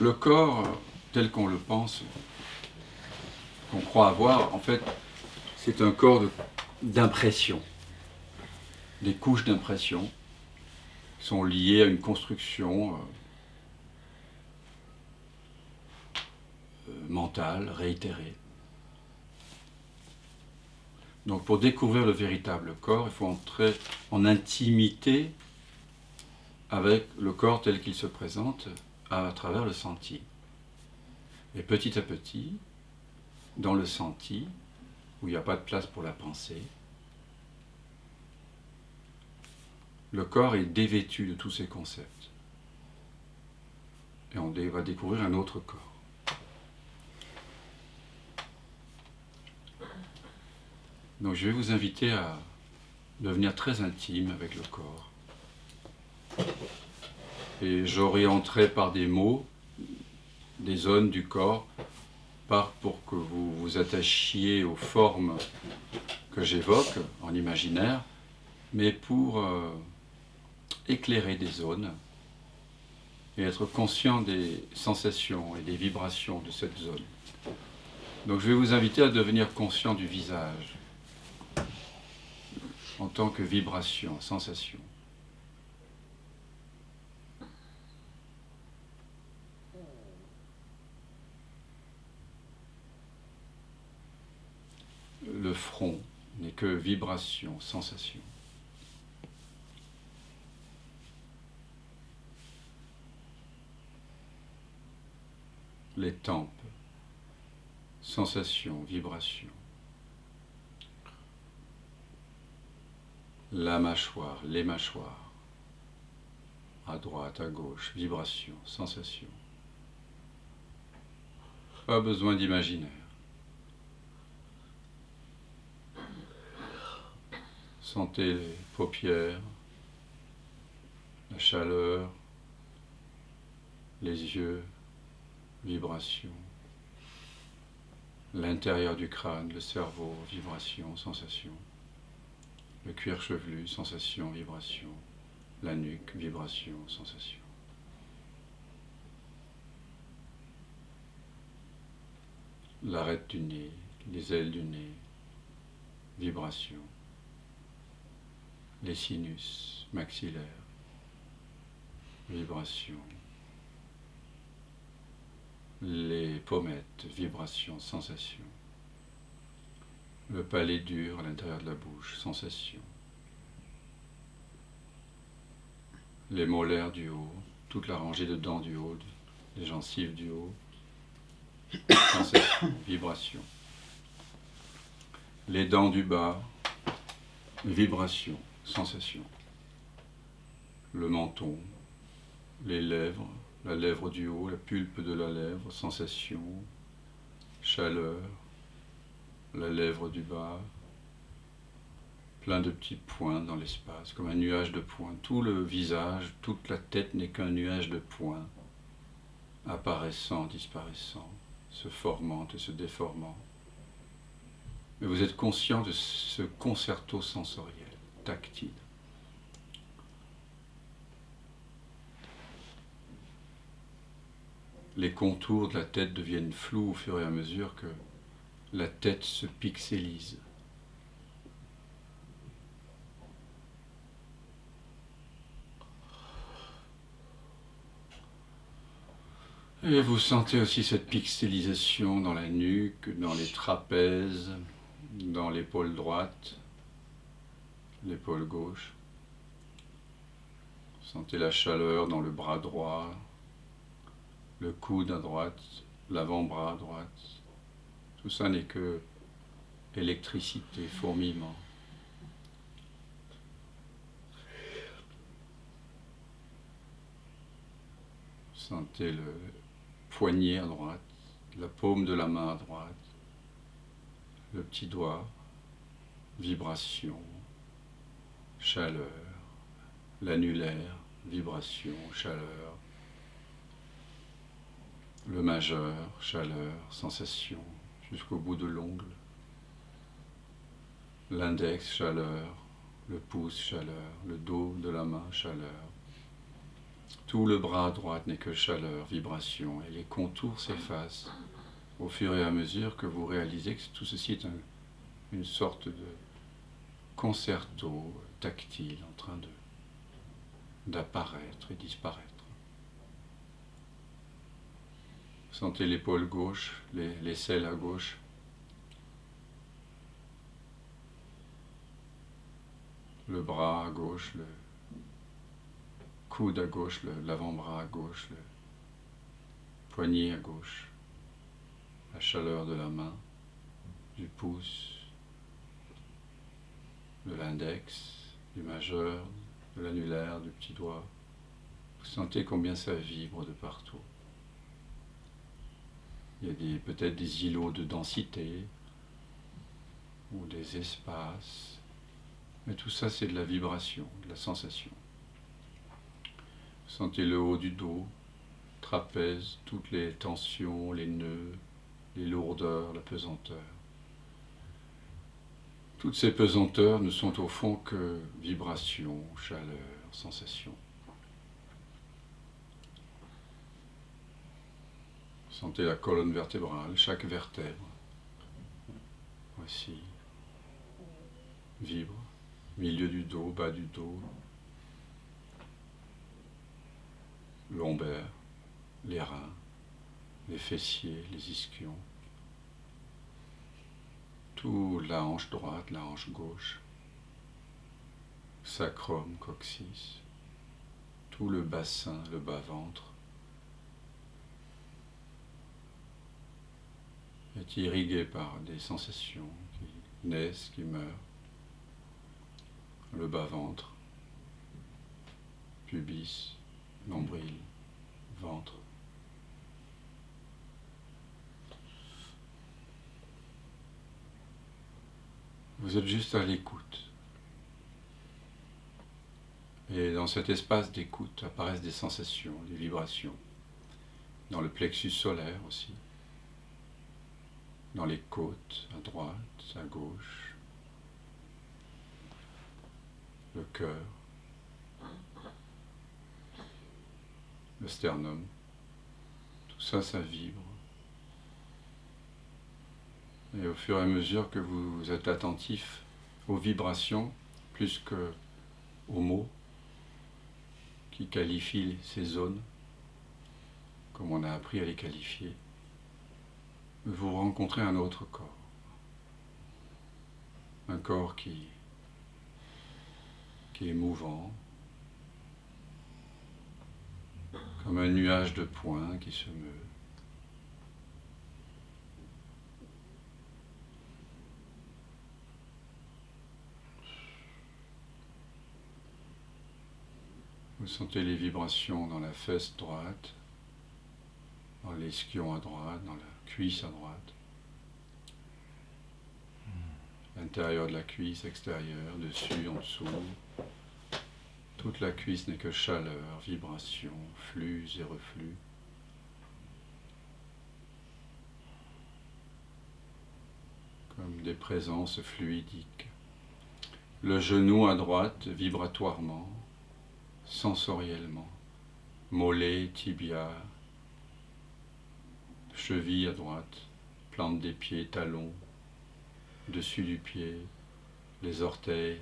Le corps, tel qu'on le pense, qu'on croit avoir, en fait, c'est un corps d'impression, des couches d'impression qui sont liées à une construction mentale, réitérée. Donc pour découvrir le véritable corps, il faut entrer en intimité avec le corps tel qu'il se présente à travers le senti. Et petit à petit, dans le senti, où il n'y a pas de place pour la pensée, le corps est dévêtu de tous ces concepts. Et on va découvrir un autre corps. Donc je vais vous inviter à devenir très intime avec le corps. Et j'orienterai par des mots des zones du corps, pas pour que vous vous attachiez aux formes que j'évoque en imaginaire, mais pour éclairer des zones et être conscient des sensations et des vibrations de cette zone. Donc je vais vous inviter à devenir conscient du visage en tant que vibration, sensation. Le front n'est que vibration, sensation. Les tempes, sensation, vibration. La mâchoire, les mâchoires, à droite, à gauche, vibration, sensation. Pas besoin d'imaginaire. Sentez les paupières, la chaleur, les yeux, vibration. L'intérieur du crâne, le cerveau, vibration, sensation. Le cuir chevelu, sensation, vibration. La nuque, vibration, sensation. L'arête du nez, les ailes du nez, vibration. Les sinus maxillaires, vibration. Les pommettes, vibration, sensation. Le palais dur à l'intérieur de la bouche, sensation. Les molaires du haut, toute la rangée de dents du haut, les gencives du haut, sensation, vibration. Les dents du bas, vibration, sensation. Le menton, les lèvres, la lèvre du haut, la pulpe de la lèvre, sensation, chaleur, la lèvre du bas, plein de petits points dans l'espace, comme un nuage de points. Tout le visage, toute la tête n'est qu'un nuage de points, apparaissant, disparaissant, se formant et se déformant. Mais vous êtes conscient de ce concerto sensoriel, tactile. Les contours de la tête deviennent flous au fur et à mesure que la tête se pixelise. Et vous sentez aussi cette pixelisation dans la nuque, dans les trapèzes, dans l'épaule droite, l'épaule gauche. Sentez la chaleur dans le bras droit, le coude à droite, l'avant-bras à droite. Tout ça n'est que électricité, fourmillement. Sentez le poignet à droite, la paume de la main à droite, le petit doigt, vibration, chaleur, l'annulaire, vibration, chaleur, le majeur, chaleur, sensation, jusqu'au bout de l'ongle, l'index, chaleur, le pouce, chaleur, le dos de la main, chaleur, Tout le bras à droite n'est que chaleur, vibration, et les contours s'effacent au fur et à mesure que vous réalisez que tout ceci est une sorte de concerto tactile en train d'apparaître et disparaître. Sentez l'épaule gauche, l'aisselle à gauche. Le bras à gauche, le coude à gauche, l'avant-bras à gauche, le poignet à gauche. La chaleur de la main, du pouce, de l'index, du majeur, de l'annulaire, du petit doigt. Vous sentez combien ça vibre de partout. Il y a peut-être des îlots de densité ou des espaces, mais tout ça c'est de la vibration, de la sensation. Vous sentez le haut du dos, trapèze, toutes les tensions, les nœuds, les lourdeurs, la pesanteur. Toutes ces pesanteurs ne sont au fond que vibration, chaleur, sensation. Sentez la colonne vertébrale, chaque vertèbre. Voici. Vibre. Milieu du dos, bas du dos. Lombaire, les reins, les fessiers, les ischions. Tout la hanche droite, la hanche gauche. Sacrum, coccyx. Tout le bassin, le bas-ventre. Est irrigué par des sensations qui naissent, qui meurent. Le bas-ventre, pubis, nombril, ventre. Vous êtes juste à l'écoute. Et dans cet espace d'écoute apparaissent des sensations, des vibrations. Dans le plexus solaire aussi. Dans les côtes, à droite, à gauche. Le cœur. Le sternum. Tout ça, ça vibre. Et au fur et à mesure que vous êtes attentif aux vibrations, plus qu'aux mots qui qualifient ces zones, comme on a appris à les qualifier, vous rencontrez un autre corps. Un corps qui est mouvant, comme un nuage de points qui se meut. Vous sentez les vibrations dans la fesse droite, dans l'esquion à droite, dans la cuisse à droite. L'intérieur de la cuisse, extérieur, dessus, en dessous. Toute la cuisse n'est que chaleur, vibration, flux et reflux. Comme des présences fluidiques. Le genou à droite, vibratoirement, sensoriellement. Mollet, tibia, cheville à droite, plante des pieds, talons, dessus du pied, les orteils.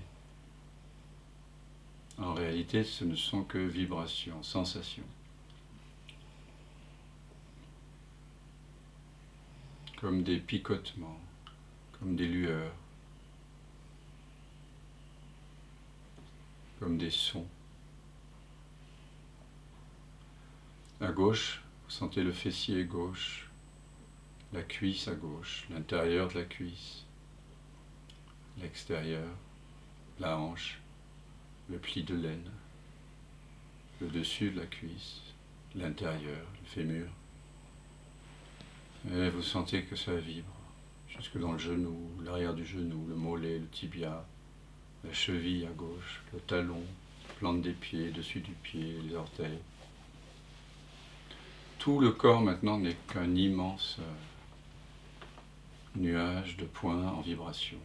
En réalité, ce ne sont que vibrations, sensations. Comme des picotements, comme des lueurs, comme des sons. À gauche, vous sentez le fessier gauche, la cuisse à gauche, l'intérieur de la cuisse, l'extérieur, la hanche, le pli de laine, le dessus de la cuisse, l'intérieur, le fémur. Et vous sentez que ça vibre jusque dans le genou, l'arrière du genou, le mollet, le tibia, la cheville à gauche, le talon, plante des pieds, dessus du pied, les orteils. Tout le corps maintenant n'est qu'un immense nuage de points en vibration.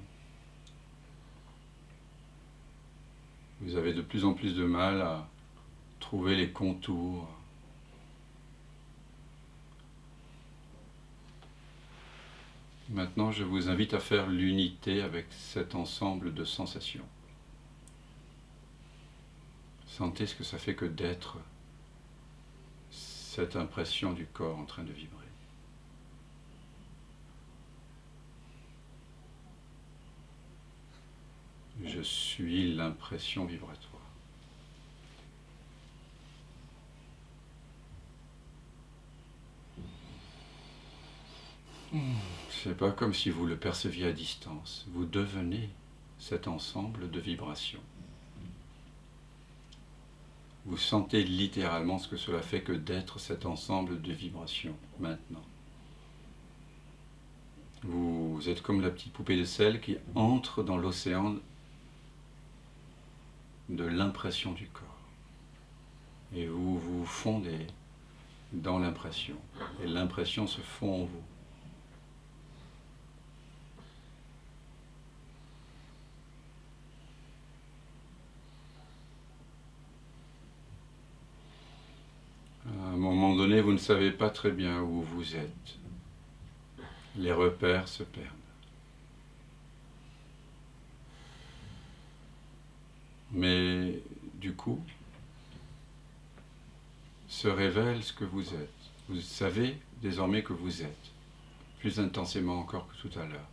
Vous avez de plus en plus de mal à Trouvez les contours. Maintenant, je vous invite à faire l'unité avec cet ensemble de sensations. Sentez ce que ça fait que d'être cette impression du corps en train de vibrer. Je suis l'impression vibratoire. C'est pas comme si vous le perceviez à distance. Vous devenez cet ensemble de vibrations. Vous sentez littéralement ce que cela fait que d'être cet ensemble de vibrations maintenant. Vous êtes comme la petite poupée de sel qui entre dans l'océan de l'impression du corps. Et vous vous fondez dans l'impression. Et l'impression se fond en vous. À un moment donné, vous ne savez pas très bien où vous êtes. Les repères se perdent. Mais du coup, se révèle ce que vous êtes. Vous savez désormais que vous êtes, plus intensément encore que tout à l'heure.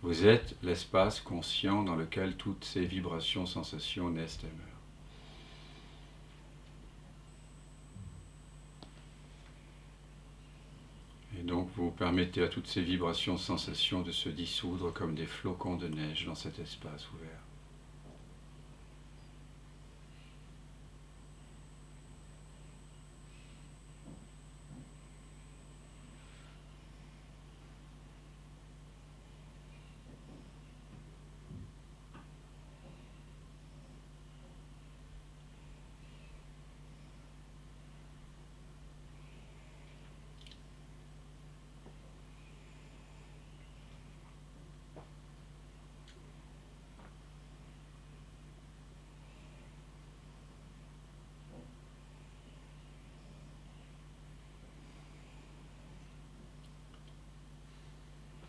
Vous êtes l'espace conscient dans lequel toutes ces vibrations, sensations naissent et meurent. Et donc vous permettez à toutes ces vibrations, sensations de se dissoudre comme des flocons de neige dans cet espace ouvert.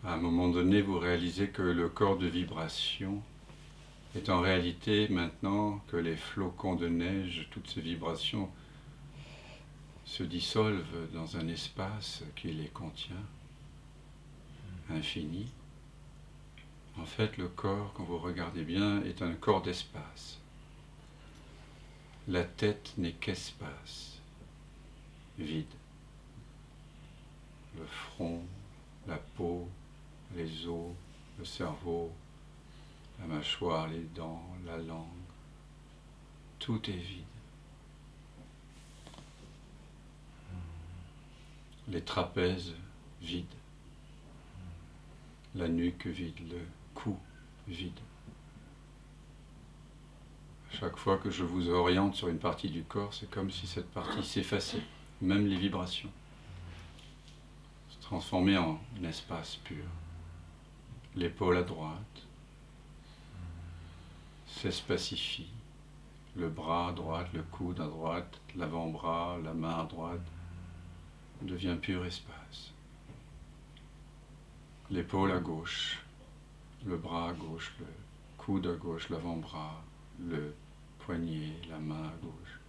À un moment donné, vous réalisez que le corps de vibration est en réalité, maintenant que les flocons de neige, toutes ces vibrations se dissolvent dans un espace qui les contient, infini. En fait, le corps, quand vous regardez bien, est un corps d'espace. La tête n'est qu'espace, vide. Le front, la peau, les os, le cerveau, la mâchoire, les dents, la langue, tout est vide. Les trapèzes vides, la nuque vide, le cou vide. Chaque fois que je vous oriente sur une partie du corps, c'est comme si cette partie s'effaçait, même les vibrations, se transformaient en espace pur. L'épaule à droite s'espacifie, le bras à droite, le coude à droite, l'avant-bras, la main à droite devient pur espace. L'épaule à gauche, le bras à gauche, le coude à gauche, l'avant-bras, le poignet, la main à gauche.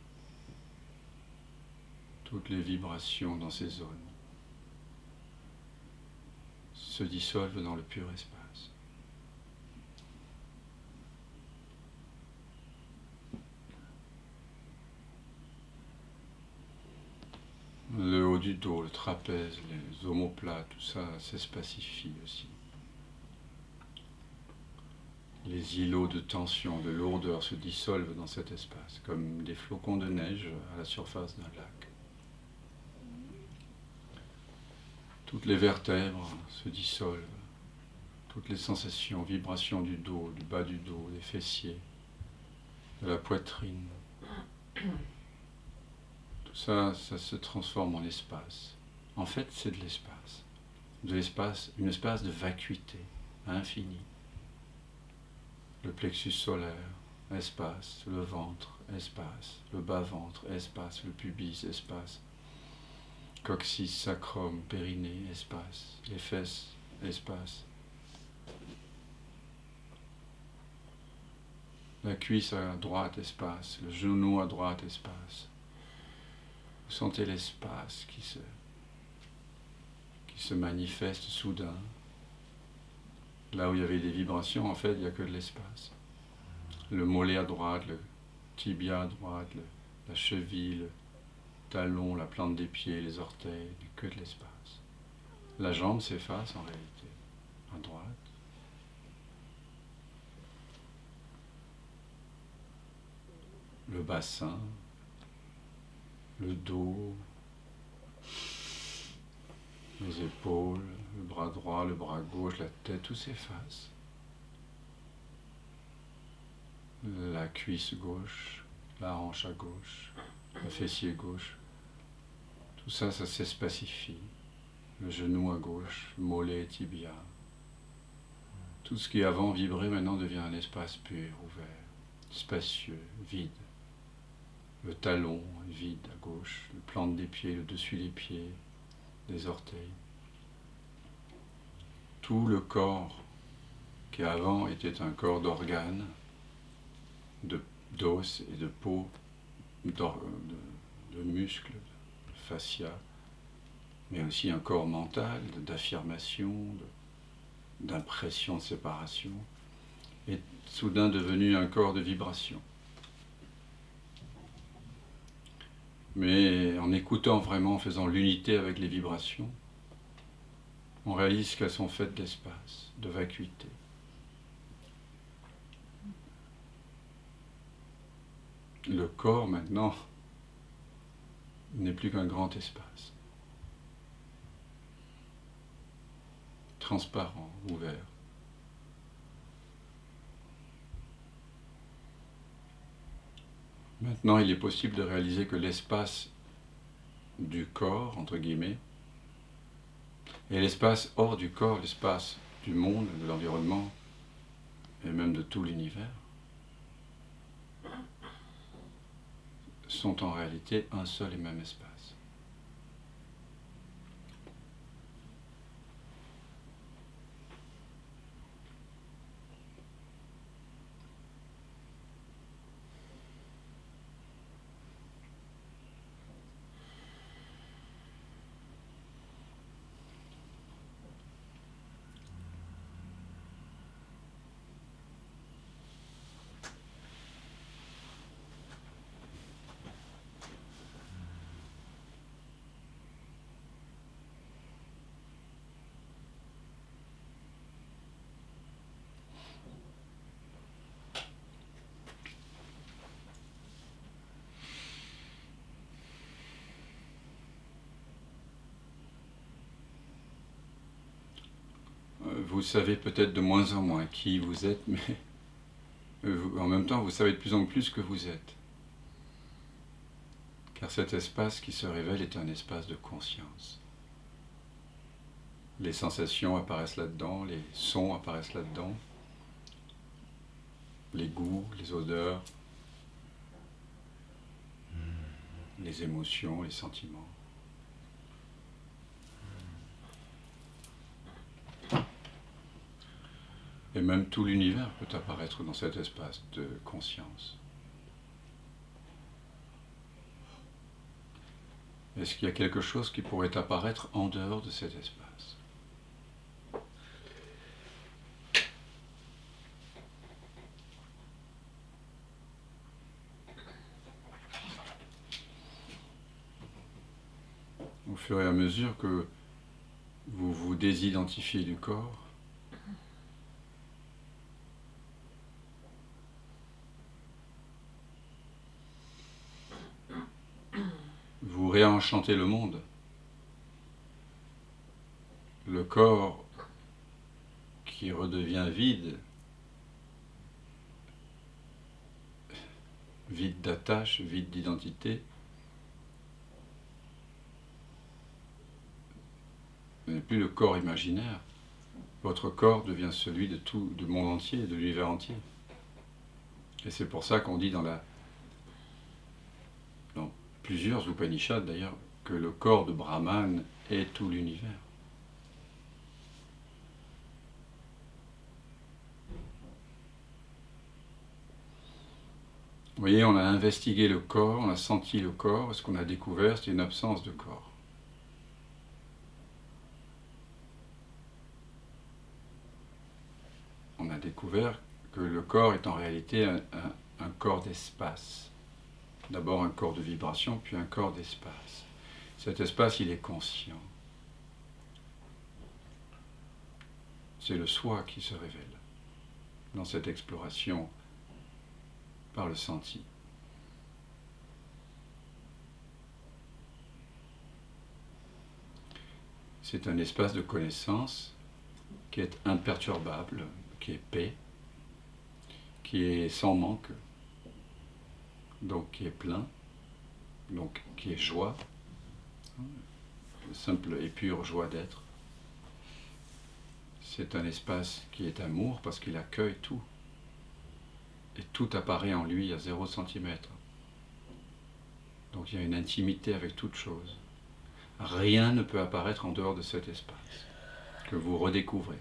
Toutes les vibrations dans ces zones se dissolvent dans le pur espace. Le haut du dos, le trapèze, les omoplates, tout ça s'espacifie aussi. Les îlots de tension, de lourdeur se dissolvent dans cet espace, comme des flocons de neige à la surface d'un lac. Toutes les vertèbres se dissolvent, toutes les sensations, vibrations du dos, du bas du dos, des fessiers, de la poitrine. Tout ça, ça se transforme en espace. En fait, c'est de l'espace, une espace de vacuité, infini. Le plexus solaire, espace, le ventre, espace, le bas-ventre, espace, le pubis, espace, coccyx, sacrum, périnée, espace, les fesses, espace, la cuisse à droite, espace, le genou à droite, espace. Vous sentez l'espace qui se manifeste soudain. Là où il y avait des vibrations, en fait, il n'y a que de l'espace. Le mollet à droite, le tibia à droite, la cheville, le talon, la plante des pieds, les orteils, il n'y a que de l'espace. La jambe s'efface en réalité, à droite. Le bassin, le dos, les épaules, le bras droit, le bras gauche, la tête, tout s'efface. La cuisse gauche, la hanche à gauche, le fessier gauche, tout ça, ça s'espacifie. Le genou à gauche, le mollet, tibia. Tout ce qui avant vibrait maintenant devient un espace pur, ouvert, spacieux, vide. Le talon vide à gauche, le plante des pieds, le dessus des pieds, les orteils. Tout le corps qui avant était un corps d'organes, d'os et de peau, de muscles, de fascia, mais aussi un corps mental, d'affirmation, d'impression de séparation, est soudain devenu un corps de vibration. Mais en écoutant vraiment, en faisant l'unité avec les vibrations, on réalise qu'elles sont faites d'espace, de vacuité. Le corps, maintenant, n'est plus qu'un grand espace. Transparent, ouvert. Maintenant, il est possible de réaliser que l'espace du corps, entre guillemets, et l'espace hors du corps, l'espace du monde, de l'environnement, et même de tout l'univers, sont en réalité un seul et même espace. Vous savez peut-être de moins en moins qui vous êtes, mais en même temps, vous savez de plus en plus que vous êtes. Car cet espace qui se révèle est un espace de conscience. Les sensations apparaissent là-dedans, les sons apparaissent là-dedans, les goûts, les odeurs, les émotions, les sentiments. Et même tout l'univers peut apparaître dans cet espace de conscience. Est-ce qu'il y a quelque chose qui pourrait apparaître en dehors de cet espace ? Au fur et à mesure que vous vous désidentifiez du corps, vous réenchantez le monde. Le corps qui redevient vide, vide d'attache, vide d'identité, ce n'est plus le corps imaginaire. Votre corps devient celui de tout, du monde entier, de l'univers entier. Et c'est pour ça qu'on dit dans plusieurs Upanishads d'ailleurs, que le corps de Brahman est tout l'univers. Vous voyez, on a investigué le corps, on a senti le corps, et ce qu'on a découvert, c'est une absence de corps. On a découvert que le corps est en réalité un corps d'espace. D'abord un corps de vibration, puis un corps d'espace. Cet espace, il est conscient. C'est le soi qui se révèle dans cette exploration par le senti. C'est un espace de connaissance qui est imperturbable, qui est paix, qui est sans manque, donc qui est plein, donc qui est joie, simple et pure joie d'être. C'est un espace qui est amour parce qu'il accueille tout. Et tout apparaît en lui à 0 centimètre. Donc il y a une intimité avec toute chose. Rien ne peut apparaître en dehors de cet espace que vous redécouvrez.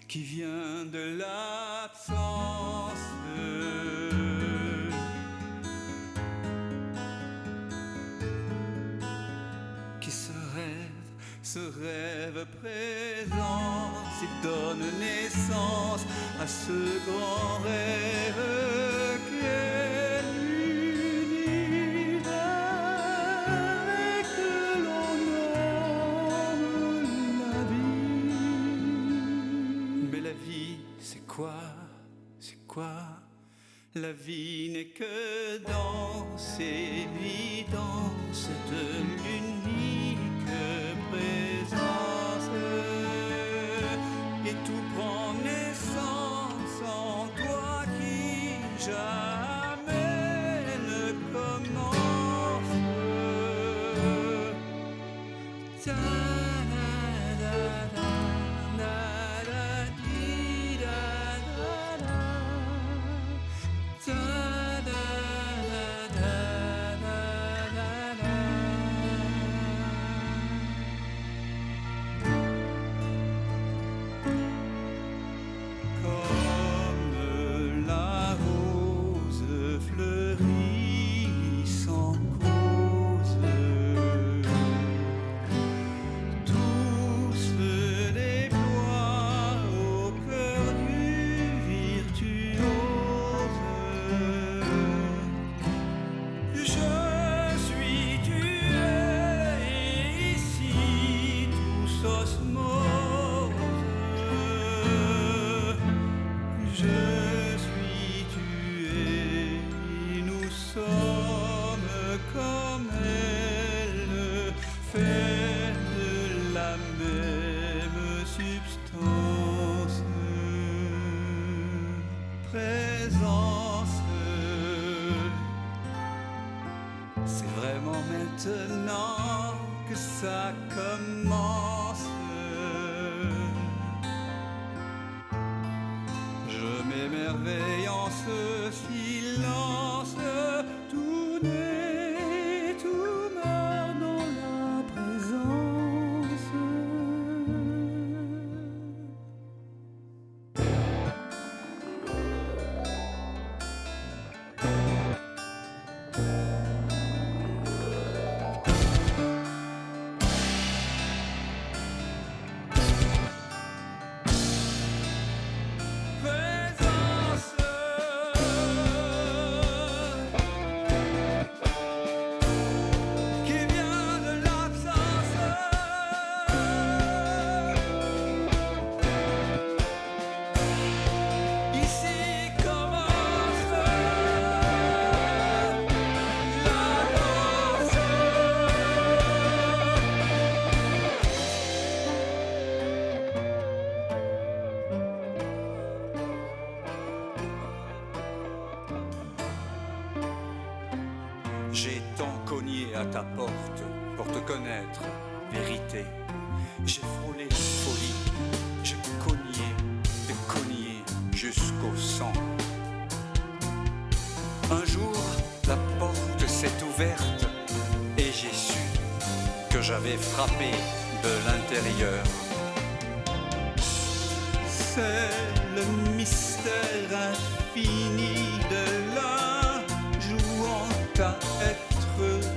Qui vient de l'absence, qui se rêve présent, et donne naissance à ce grand rêve qu'est l'univers et que l'on nomme la vie. Mais la vie, c'est quoi? C'est quoi? La vie n'est que danse et évidence de l'unique présence. Et tout prend naissance en toi qui jamais ne commence. Maintenant que ça commence, veille en ce silence, tout naît, tout meurt dans la présence. J'ai tant cogné à ta porte pour te connaître, vérité. J'ai frôlé folie, j'ai cogné jusqu'au sang. Un jour, la porte s'est ouverte et j'ai su que j'avais frappé de l'intérieur. C'est le mystère infini de la jouante à être